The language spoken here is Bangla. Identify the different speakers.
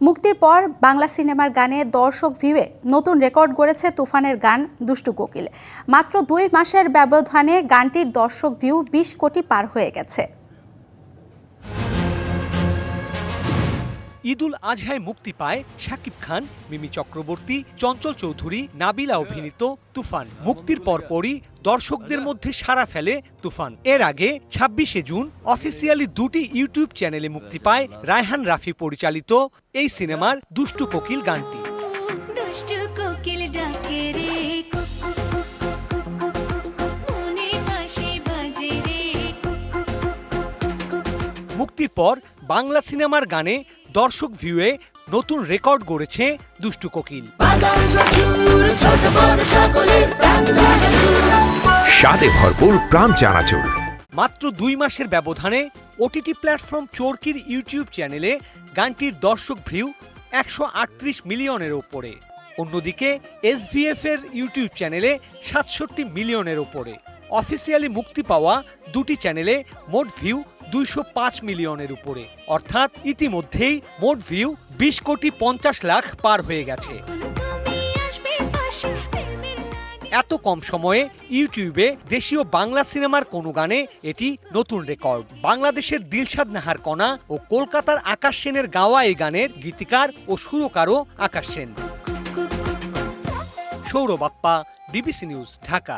Speaker 1: মুক্তির পর বাংলা সিনেমার গানে দর্শক ভিউয়ে নতুন রেকর্ড গড়েছে তুফানের গান দুষ্টু কোকিল। মাত্র 2 মাসের ব্যবধানে গানটির দর্শক ভিউ 20 কোটি পার হয়ে গেছে।
Speaker 2: ঈদুল আজহায় মুক্তি পায় শাকিব খান, মিমি চক্রবর্তী, চঞ্চল চৌধুরী, নাবিলা অভিনীত তুফান। মুক্তির পরপরই দর্শকদের মধ্যে সাড়া ফেলে তুফান। এর আগে 26শে জুন অফিসিয়ালি 2টি ইউটিউব চ্যানেলে মুক্তি পায় রায়হান রাফি পরিচালিত এই সিনেমার দুষ্টু কোকিল গানটি। মুক্তির পর বাংলা সিনেমার গানে দর্শক ভিউয়ে নতুন রেকর্ড গড়েছে দুষ্টু কোকিল।
Speaker 3: স্বাদে ভরপুর প্রাণ চানাচুর।
Speaker 2: মাত্র 2 মাসের ব্যবধানে ওটিটি প্ল্যাটফর্ম চরকির ইউটিউব চ্যানেলে গানটির দর্শক ভিউ 138 মিলিয়নের ওপরে। অন্যদিকে এসভিএফ এর ইউটিউব চ্যানেলে 67 মিলিয়নের ওপরে। অফিসিয়ালি মুক্তি পাওয়া 2টি চ্যানেলে মোট ভিউ 205 মিলিয়নের উপরে। অর্থাৎ ইতিমধ্যেই মোট ভিউ 20 কোটি 50 লাখ পার হয়ে গেছে। এত কম সময়ে ইউটিউবে দেশীয় বাংলা সিনেমার কোনো গানে এটি নতুন রেকর্ড। বাংলাদেশের দিলশাদ নাহার কণা ও কলকাতার আকাশ সেনের গাওয়া এই গানের গীতিকার ও সুরকারও আকাশ সেন। Sourav Bappa, DBC news, Dhaka.